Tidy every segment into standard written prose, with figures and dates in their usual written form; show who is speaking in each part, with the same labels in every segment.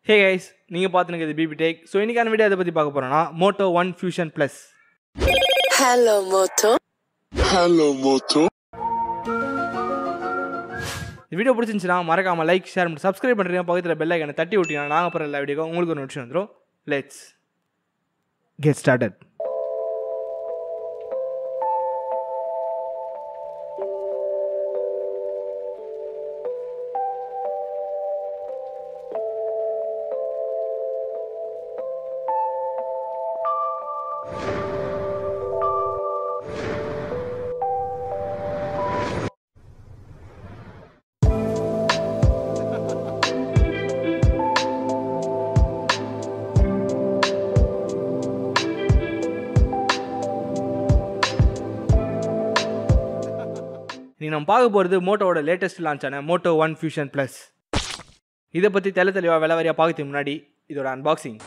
Speaker 1: Hey guys, நீங்க பாத்துனது BP take. So இன்னைக்கான video எதை பத்தி பார்க்க போறோம்னா Moto One Fusion Plus.
Speaker 2: Hello Moto.
Speaker 1: இந்த வீடியோ பிடிச்சிருந்துச்சுனா மறக்காம லைக், ஷேர் மற்றும் சப்ஸ்கிரைப் பண்றீங்க. பக்கத்துல பெல் ஐகானை தட்டி விட்டீங்கன்னா நாங்க போற எல்லா வீடியோக்கும் உங்களுக்கு ஒரு நோட்டிஃபிகேஷன் வந்துரும். Let's get started. நம்ம பார்க்க போகிறது மோட்டோவோட லேட்டஸ்ட் லான்ச் ஆன மோட்டோ ஒன் ஃபியூஷன் ப்ளஸ். இதை பற்றி தெளிவாக விலைவாரியாக பார்க்கறதுக்கு முன்னாடி இதோட அன்பாக்சிங்.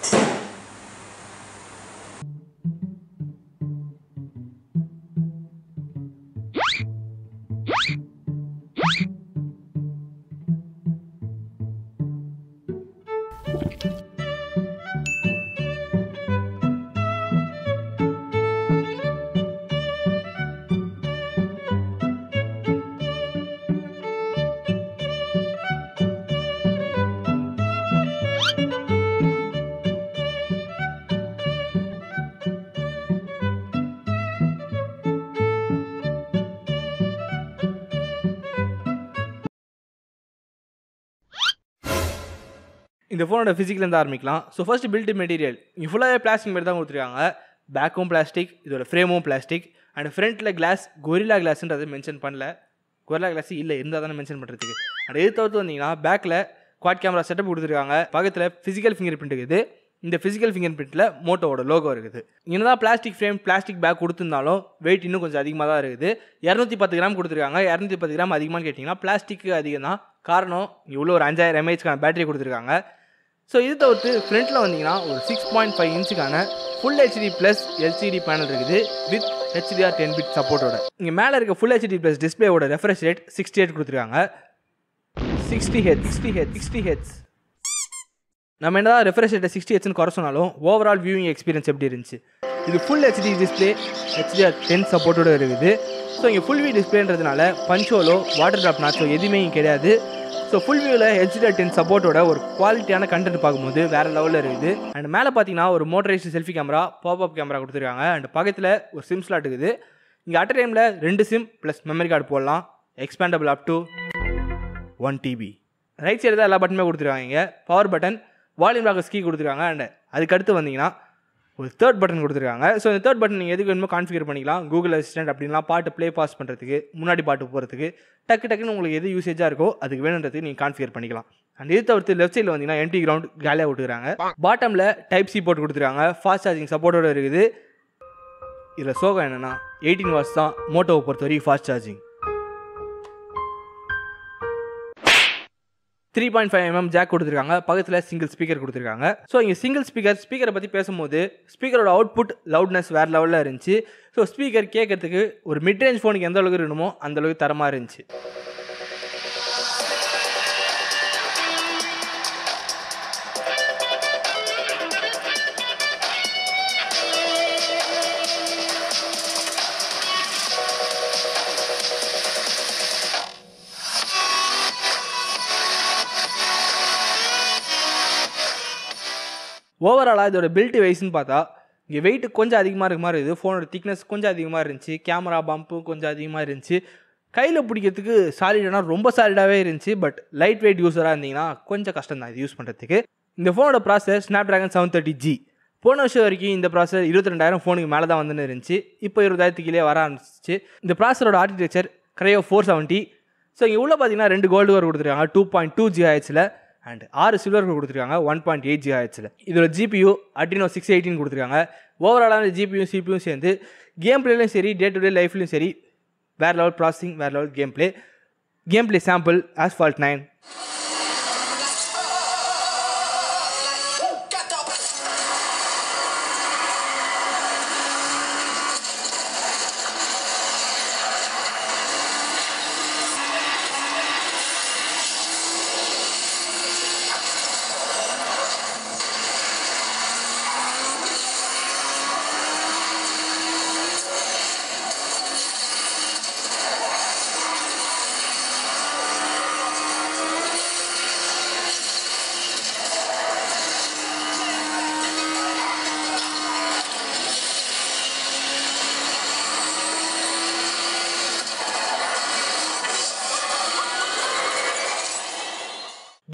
Speaker 1: இந்த ஃபோனோட ஃபிசிக்லேருந்து ஆரம்பிக்கலாம். ஸோ ஃபர்ஸ்ட் பில்ட் மெட்டீரியல் இங்கே ஃபுல்லாகவே பிளாஸ்டிக் மாதிரி தான் கொடுத்துருக்காங்க. பேக்கும் பிளாஸ்டிக், இதோட ஃப்ரேமும் பிளாஸ்டிக், அண்ட் ஃப்ரண்ட்டில் கிளாஸ் கொரில்லா கிளாஸ்ன்றது மென்ஷன் பண்ணல. கொரில்லா கிளாஸ் இல்லை, இருந்தால் தானே மென்ஷன் பண்ணுறதுக்கு. அண்ட் எது தவிர்த்து வந்தீங்கன்னா பேக்கில் குவாட் கேமரா செட்டப் கொடுத்துருக்காங்க. பக்கத்தில் ஃபிசிக்கல் ஃபிங்கர் பிரிண்ட் இருக்குது. இந்த ஃபிசிக்கல் ஃபிங்கர் பிரிண்ட்டில் மோட்டோவோட லோகோ இருக்குது. என்னதான் பிளாஸ்டிக் ஃப்ரேம் பிளாஸ்டிக் பேக் கொடுத்துருந்தாலும் வெயிட் இன்னும் கொஞ்சம் அதிகமாக தான் இருக்குது. 210 கிராம் கொடுத்துருக்காங்க. 210 கிராம் அதிகமானு கேட்டிங்கன்னா பிளாஸ்டிக்கு அதிகம் தான். காரணம் இவ்வளோ ஒரு 5000 mAh பேட்டரி கொடுத்துருக்காங்க. ஸோ இது தவிர்த்து ஃப்ரண்ட்டில் வந்தீங்கன்னா ஒரு 6.5 இன்ச்சுக்கான full HD plus LCD panel இருக்குது வித் HDR 10-bit சப்போர்ட்டோட. இங்கே மேலே இருக்க ஃபுல் ஹெச்டி ப்ளஸ் டிஸ்பிளேவோட ரெஃப்ரெஷ் ரேட் 68 கொடுத்துருக்காங்க. 60 ஹெட்ஸ். நம்ம என்னதான் ரெஃப்ரெஷ் ரேட்டை 60 ஹெட்ஸ்னு குறை சொன்னாலும் ஓவரால் வியூவிங் எக்ஸ்பீரியன்ஸ் எப்படி இருந்துச்சு? இது ஃபுல் ஹெச்டி டிஸ்பிளே HDR 10 சப்போர்ட்டோட இருக்குது. ஸோ இங்கே ஃபுல் வியூ டிஸ்பிளேன்றதுனால பஞ்சோலோ வாட்டர் ட்ராப் நாச்சோ எதுவுமே இங்கே கிடையாது. ஸோ ஃபுல் வியூவில் HDR 10 சப்போர்ட்டோட ஒரு குவாலிட்டியான கண்டென்ட் பார்க்கும்போது வேறு லெவலில் இருக்குது. அண்ட் மேலே பார்த்தீங்கன்னா ஒரு motorised selfie camera, popup camera கொடுத்துருக்காங்க. அண்ட் பக்கத்தில் ஒரு சிம் ஸ்லாட் இருக்குது. இங்கே அட் டைமில் 2 சிம் ப்ளஸ் மெமரி கார்டு போடலாம். Expandable up to 1 TB. Right side தான் எல்லா பட்டனுமே கொடுத்துருக்காங்க. இங்கே power button, volume rockers key கொடுத்துருக்காங்க. அண்ட் அதுக்கடுத்து வந்தீங்கன்னா ஒரு தேர்ட் பட்டன் கொடுத்துருக்காங்க. ஸோ இந்த தேர்ட் பட்டன் நீங்கள் எதுக்கு வேணுமோ கான்ஃபிகர் பண்ணிக்கலாம். கூகுள் அசிஸ்டன்ட் அப்படின்லாம் பாட்டு ப்ளே பாஸ் பண்ணுறதுக்கு, முன்னாடி பாட்டு போகிறதுக்கு, டக்குன்னு உங்களுக்கு எது யூசேஜாக இருக்கோ அதுக்கு வேணுன்றதுக்கு நீங்கள் கான்ஃபிகர் பண்ணிக்கலாம். அண்ட் இது தவிர்த்து லெஃப்ட் சைடில் வந்தீங்கன்னா எம்டி கிரவுண்ட் காலியாக விட்டுருக்காங்க. பாட்டமில் டைப் சி போட்டு கொடுத்துருக்காங்க. ஃபாஸ்ட் சார்ஜிங் சப்போர்ட்டோடு இருக்குது. இதில் சோகம் என்னென்னா 18 வாட்ஸ் தான் மோட்டோவை பொறுத்த வரைக்கும் ஃபாஸ்ட் சார்ஜிங். 3.5mm ஜாக் கொடுத்துருக்காங்க. பக்கத்தில் சிங்கிள் ஸ்பீக்கர் கொடுத்துருக்காங்க. ஸோ இங்கே சிங்கிள் ஸ்பீக்கரை பற்றி பேசும்போது ஸ்பீக்கரோட அவுட்புட் லவுட்னஸ் வேறு லெவலில் இருந்துச்சு. ஸோ ஸ்பீக்கர் கேட்கறதுக்கு ஒரு மிட் ரேஞ்ச் ஃபோனுக்கு எந்த அளவுக்கு இருக்கணுமோ அந்தளவுக்கு தரமாக இருந்துச்சு. ஓவராலாக இதோட பில்ட் வைஸ்ன்னு பார்த்தா இங்கே வெயிட் கொஞ்சம் அதிகமாக இருக்க மாதிரி இருக்குது. ஃபோனோட திக்னஸ் கொஞ்சம் அதிகமாக இருந்துச்சு. கேமரா பம்பும் கொஞ்சம் அதிகமாக இருந்துச்சு. கையில் பிடிக்கிறதுக்கு சாலிடானா ரொம்ப சாலிடாகவே இருந்துச்சு. பட் லைட் வெயிட் யூஸராக இருந்தீங்கன்னா கொஞ்சம் கஷ்டம் தான் இது யூஸ் பண்ணுறதுக்கு. இந்த ஃபோனோட ப்ராசஸ் ஸ்னாப்ட்ராகன் 730G. போன வருஷம் வரைக்கும் இந்த ப்ராசர் 22,000 ஃபோனுக்கு மேலே தான் வந்துன்னு இருந்துச்சு. இப்போ 20,000 கீழே வர ஆரம்பிச்சிச்சு. இந்த ப்ராசரோட ஆர்கிடெக்சர் Cryo 470. ஸோ இங்கே உள்ள பார்த்தீங்கன்னா 2 கோல்டு கோர் கொடுத்துருக்காங்க 2.2 GHz அண்ட் 6 சில்வர் கோர் கொடுத்துருக்காங்க 1.8 GHz. இதோட ஜிபியூ Adreno 618 கொடுத்துருக்காங்க. ஓவராலான ஜிபியூ சிபியும் சேர்ந்து கேம் பிளேலையும் சரி, டே டு டே லைஃப்லையும் சரி வேறு லெவல் ப்ராசஸிங், வேறு level game play sample Asphalt 9.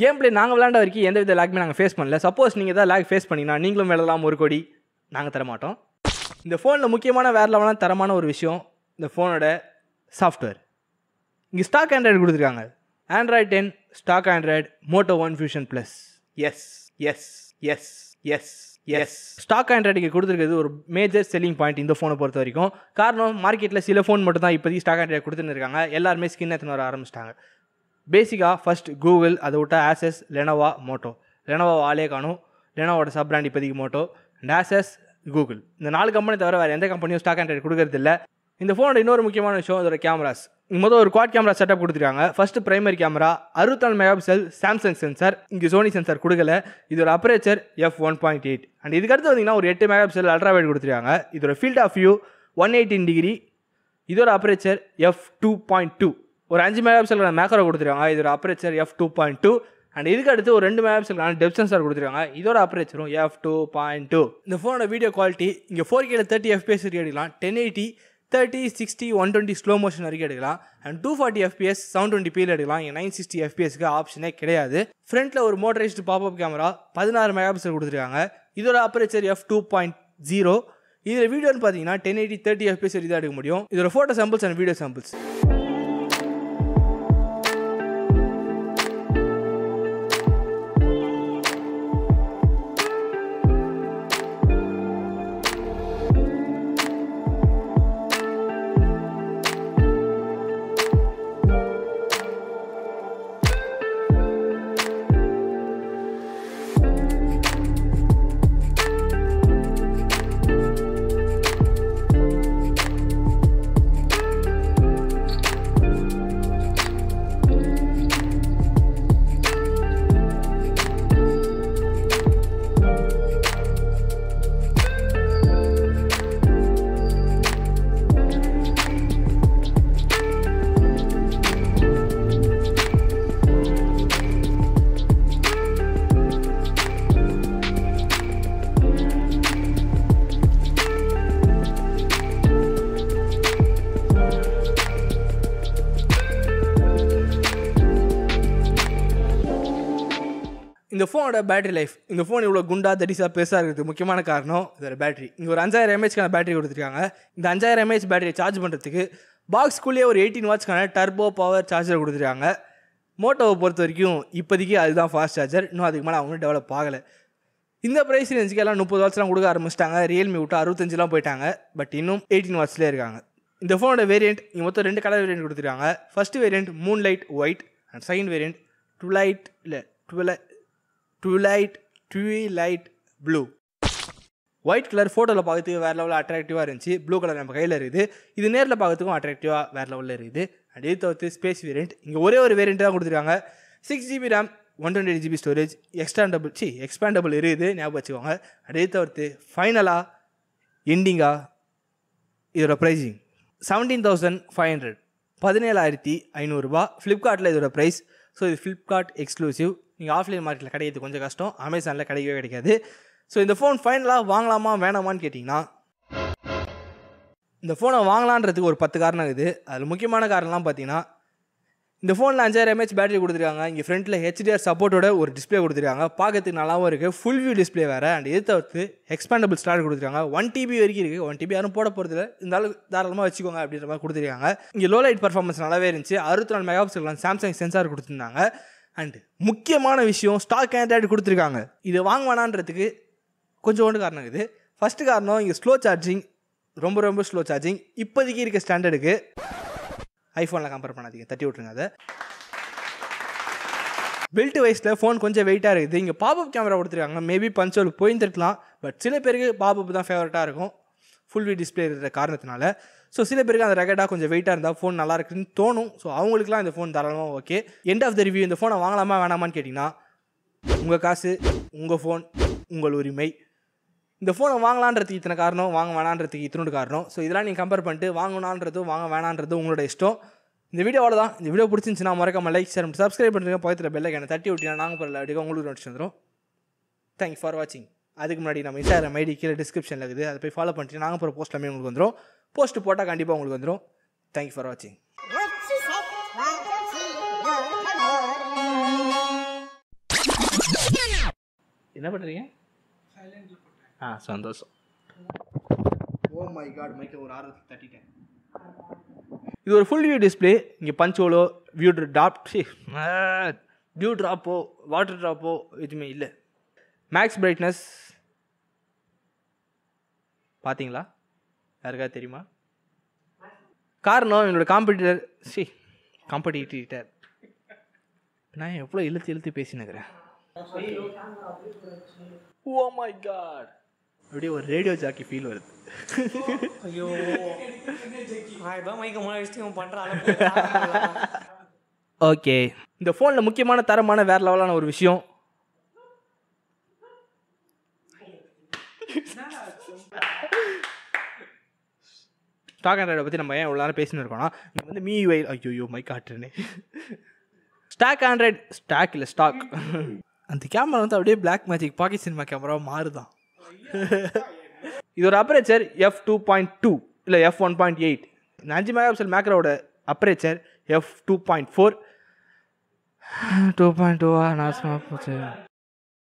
Speaker 1: Game play நாங்கள் விளையாண்ட வரைக்கும் எந்த வித லேக்குமே நாங்கள் ஃபேஸ் பண்ணல. சப்போஸ் நீங்கள் தான் லேக் ஃபேஸ் பண்ணிங்கன்னா நீங்களும் விளையாடலாம் 1 கோடி. நாங்கள் தரமாட்டோம். இந்த ஃபோனில் முக்கியமான வேறு லெவலான தரமான ஒரு விஷயம் இந்த ஃபோனோட சாஃப்ட்வேர். இங்கே ஸ்டாக் ஆண்ட்ராய்டு கொடுத்துருக்காங்க. Android 10 stock Android moto 1 Fusion Plus. Yes yes yes yes yes stock Android இங்கே கொடுத்துருக்கிறது ஒரு மேஜர் செல்லிங் பாயிண்ட் இந்த ஃபோனை பொறுத்த வரைக்கும். காரணம் மார்க்கெட்டில் சில ஃபோன் மட்டும் தான் இப்போதைக்கு ஸ்டாக் ஆண்ட்ராய்டு கொடுத்துன்னு இருக்காங்க. எல்லாருமே ஸ்கின் எடுத்துன்னு வர ஆரம்பிச்சிட்டாங்க. பேசிக்காக ஃபர்ஸ்ட் கூகுள், அதை விட்டா ஆசஸ், லெனோவா, மோட்டோ. லெனோவா ஆளே காணும். லெனோவோட சப் பிராண்ட் இப்போதைக்கு மோட்டோ அண்ட் ஆசஸ், கூகுள். இந்த 4 கம்பெனி தவிர வேறு எந்த கம்பெனியும் ஸ்டாக் ஆண்ட்ராய்டு கொடுக்கறது இல்லை. இந்த ஃபோனோட இன்னொரு முக்கியமான விஷயம் அதோட கேமராஸ். மொதல் ஒரு குவாட் கேமரா செட்டப் கொடுத்துருக்காங்க. First primary camera 64 mega pixel Samsung sensor. இங்கே சோனி சென்சார் கொடுக்கல. இதோட அப்பரேச்சர் f1.8 அண்ட் இதுக்கடுத்து வந்தீங்கன்னா ஒரு 8 மெகா பிக்சல் அல்ட்ரா வைட் கொடுத்துருக்காங்க. இதோட ஃபீல்ட் ஆஃப் வியூ 118 டிகிரி. இதோட அப்பரேச்சர் f2.2. ஒரு 5 மெகா பிக்சல் மேக்ரோ கொடுத்துருக்காங்க. இதோட அப்பரேச்சர் f2.2 அண்ட் இதுக்கு அடுத்து ஒரு 2 மெகா பிக்சல் டெப்த் சென்சார் கொடுத்துருக்காங்க. இதோட அப்பரேச்சரும் f2.2. இந்த ஃபோனோட வீடியோ குவாலிட்டி இங்கே 4K 30 FPS எடுக்கலாம். 1080 30 60 120 ஸ்லோ மோஷன் வரைக்கும் எடுக்கலாம். அண்ட் 240 FPS 720p எடுக்கலாம். இங்கே 960 FPSக்கு ஆப்ஷனே கிடையாது. ஃப்ரண்ட்டில் ஒரு motorised pop-up camera 16 mega pixel கொடுத்துருக்காங்க. இதோட அப்பரேச்சர் f2.0. இதில் வீடியோன்னு பார்த்தீங்கன்னா 1080 30 FPS வரைக்கும் தான் எடுக்க முடியும். இதோட photo samples and video samples. இந்த ஃபோனோட பேட்டரி லைஃப். இந்த ஃபோன் இவ்வளோ குண்டா தடிசாக பெருசாக இருக்கிறது முக்கியமான காரணம் இதோட பேட்டரி. இங்கே ஒரு 5000 mAhக்கான பேட்டரி கொடுத்துருக்காங்க. இந்த 5000 mAh பேட்டரியை சார்ஜ் பண்ணுறதுக்கு பாக்ஸ்குள்ளேயே ஒரு 18 wattsக்கான டர்போ பவர் சார்ஜர் கொடுத்துருக்காங்க. மோட்டோவை பொறுத்த வரைக்கும் இப்போதைக்கு அதுதான் ஃபாஸ்ட் சார்ஜர். இன்னும் அதுக்கு மேலே அவங்க டெவலப் ஆகலை. இந்த ப்ரைஸ் ரேஞ்சுக்கு எல்லாம் 30 wattsலாம் கொடுக்க ஆரம்பிச்சிட்டாங்க. ரியல்மி விட்டு 65 போயிட்டாங்க. பட் இன்னும் 18 wattsலேயே இருக்காங்க. இந்த ஃபோனோட வேரியண்ட் இங்கே மொத்தம் 2 கலர் வேரியண்ட் கொடுத்துருக்காங்க. First variant moonlight white and second variant twilight blue. White colour ஃபோட்டோவில் பார்க்கறதுக்கு வேறு லெவலில் அட்ராக்டிவாக இருந்துச்சு. ப்ளூ கலர் நம்ம கையில் இருக்குது. இது நேரில் பார்க்கறதுக்கும் அட்ராக்டிவாக வேறு லெவலில் இருக்குது. அண்ட் இது தவிர்த்து ஸ்பேஸ் வேரியண்ட் இங்கே ஒரே ஒரு வேரியண்ட் தான் கொடுத்துருக்காங்க. 6GB RAM 128GB storage expandable இருக்குது, ஞாபகம் வச்சுக்கோங்க. அண்ட் இது தவிர்த்து ஃபைனலாக எண்டிங்காக இதோட ப்ரைஸிங் 17,500 17,500 ஃப்ளிப்கார்ட்டில் இதோட ப்ரைஸ். ஸோ இது ஃப்ளிப்கார்ட் எக்ஸ்க்ளூசிவ். நீங்கள் ஆஃப்லைன் மார்க்கெட்டில் கிடைக்கிறது கொஞ்சம் கஷ்டம். அமேசானில் கிடைக்கவே கிடைக்காது. ஸோ இந்த ஃபோன் ஃபைனலாக வாங்கலாமா வேணாமான்னு கேட்டிங்கன்னா இந்த ஃபோனை வாங்கலான்றதுக்கு ஒரு 10 காரணம் இருக்குது. அதில் முக்கியமான காரணம்லாம் பார்த்தீங்கன்னா இந்த ஃபோனில் 5000 mAh பேட்டரி கொடுத்துருக்காங்க. இங்கே ஃப்ரண்ட்டில் HDR சப்போர்ட்டோட ஒரு டிஸ்பிளே கொடுத்துருக்காங்க. பார்க்கறதுக்கு நல்லாவும் இருக்குது. ஃபுல் வியூ டிஸ்பிளே வேறு. அண்ட் இது தவிர்த்து எக்ஸ்பேண்டபிள் ஸ்டார்ட் கொடுத்துருக்காங்க. 1TB வரைக்கும் இருக்குது. 1TB யாரும் போட போகிறதில்ல, இருந்தாலும் தாராளமாக வச்சுக்கோங்க அப்படின்ற மாதிரி கொடுத்துருக்காங்க. இங்கே லோ லைட் பர்ஃபார்மன்ஸ் நல்லாவே இருந்துச்சு. 64 மெகா பிக்சல் சாம்சங் சென்சார் கொடுத்துருந்தாங்க. அண்ட் முக்கியமான விஷயம் ஸ்டாக் ஆண்ட்ராய்டு கொடுத்துருக்காங்க. இது வாங்க வேணான்றதுக்கு கொஞ்சோண்டு காரணம் இருக்குது. ஃபஸ்ட்டு காரணம் இங்கே ஸ்லோ சார்ஜிங், ரொம்ப ஸ்லோ சார்ஜிங் இப்போதைக்கு இருக்க ஸ்டாண்டர்டுக்கு. ஐஃபோனில் கம்பேர் பண்ணாதீங்க, தட்டி விட்ருங்க அதை. பில்ட் வைஸில் ஃபோன் கொஞ்சம் வெயிட்டாக இருக்குது. இங்கே பாப்அப் கேமரா கொடுத்துருக்காங்க. மேபி பஞ்சோல் போயிருந்துருக்கலாம். பட் சில பேருக்கு பாப்அப் தான் ஃபேவரட்டாக இருக்கும் ஃபுல் வியூ டிஸ்பிளே இருக்கிற காரணத்தினால. ஸோ சில பேருக்கு அந்த ரெகடாக கொஞ்சம் வெயிட்டாக இருந்தால் ஃபோன் நல்லா இருக்குன்னு தோணும். ஸோ அவங்களுக்குலாம் இந்த ஃபோன் தாராளமாக okay. End of the review. இந்த ஃபோனை வாங்கலாமா வேணாமான்னு கேட்டிங்கன்னா உங்கள் காசு, உங்கள் ஃபோன், உங்கள் உரிமை. இந்த ஃபோனை வாங்கலான்றதுக்கு இத்தனை காரணம், வாங்க வேணான்றதுக்கு இத்தனோடு காரணம். ஸோ இதெல்லாம் நீங்கள் கம்பேர் பண்ணிட்டு வாங்கணுன்றதும் வாங்க வேணான்றதும் உங்களோட இஷ்டம். இந்த வீடியோ அவ்வளோதான். இந்த வீடியோ பிடிச்சிருந்துச்சுன்னா மறக்காம லைக் ஷேர் சப்ஸ்கிரைப் பண்ணுறீங்க. பக்கத்தில் பெல் ஐக்கானை தட்டி விட்டினா நாங்கள் போகிற அப்படியே உங்களுக்கு நோட்டிஸ் வந்துடும். தேங்க்யூ ஃபார் வாட்சிங். அதுக்கு முன்னாடி நம்ம இன்ஸ்டாகிராம் ஐடி கீழே டிஸ்கிரிப்ஷனில் இருக்குது. அதை போய் ஃபாலோ பண்ணிட்டு நாங்கள் போகிற போஸ்ட் எல்லாமே உங்களுக்கு வந்துடும். போஸ்ட் போட்டால் கண்டிப்பாக உங்களுக்கு வந்துடும். தேங்க்யூ ஃபார் வாட்சிங். என்ன பண்ணுறீங்க? சந்தோஷம். ஓ மை காட், மைக்கை ஒரு ஆர்வத்தில் தட்டிட்டேன். இது ஒரு ஃபுல் வியூ டிஸ்பிளே. இங்கே பஞ்சோலோ வியூ ட்ராப்போ வாட்டர் ட்ராப்போ எதுவுமே இல்லை. மேக்ஸ் பிரைட்னஸ் பார்த்தீங்களா? யாருக்காவது தெரியுமா? காரணம் என்னோட காம்படிட்டர் நான் எவ்வளோ இழுத்து பேசினுக்கிறேன். ஓ மை காட், அப்படியே ஒரு ரேடியோ ஜாக்கி ஃபீல் வருது.
Speaker 3: ஐயோ,
Speaker 1: ஓகே, இந்த ஃபோனில் முக்கியமான தரமான வேற லெவலான ஒரு விஷயம் ஸ்டாக் ஆண்ட்ராய்டை பற்றி நம்ம ஏன் இவ்வளோ நேரம் பேசின்னு இருக்கோம்னா, இங்கே வந்து MIUI ஐயோ மைக் காட்டுறேனே ஸ்டாக் ஆண்ட்ராய்டு ஸ்டாக் இல்லை ஸ்டாக். அந்த கேமரா வந்து அப்படியே பிளாக் மேஜிக் பாக்கெட் சினிமா கேமராவாக மாறுதான். இது ஒரு அப்பரேச்சர் f2.2 இல்லை f1.8. இந்த 5 மெகா பிக்சல் மேக்ரோட அப்பரேச்சர் f2.4. 2.2 நாசமாக போச்சு.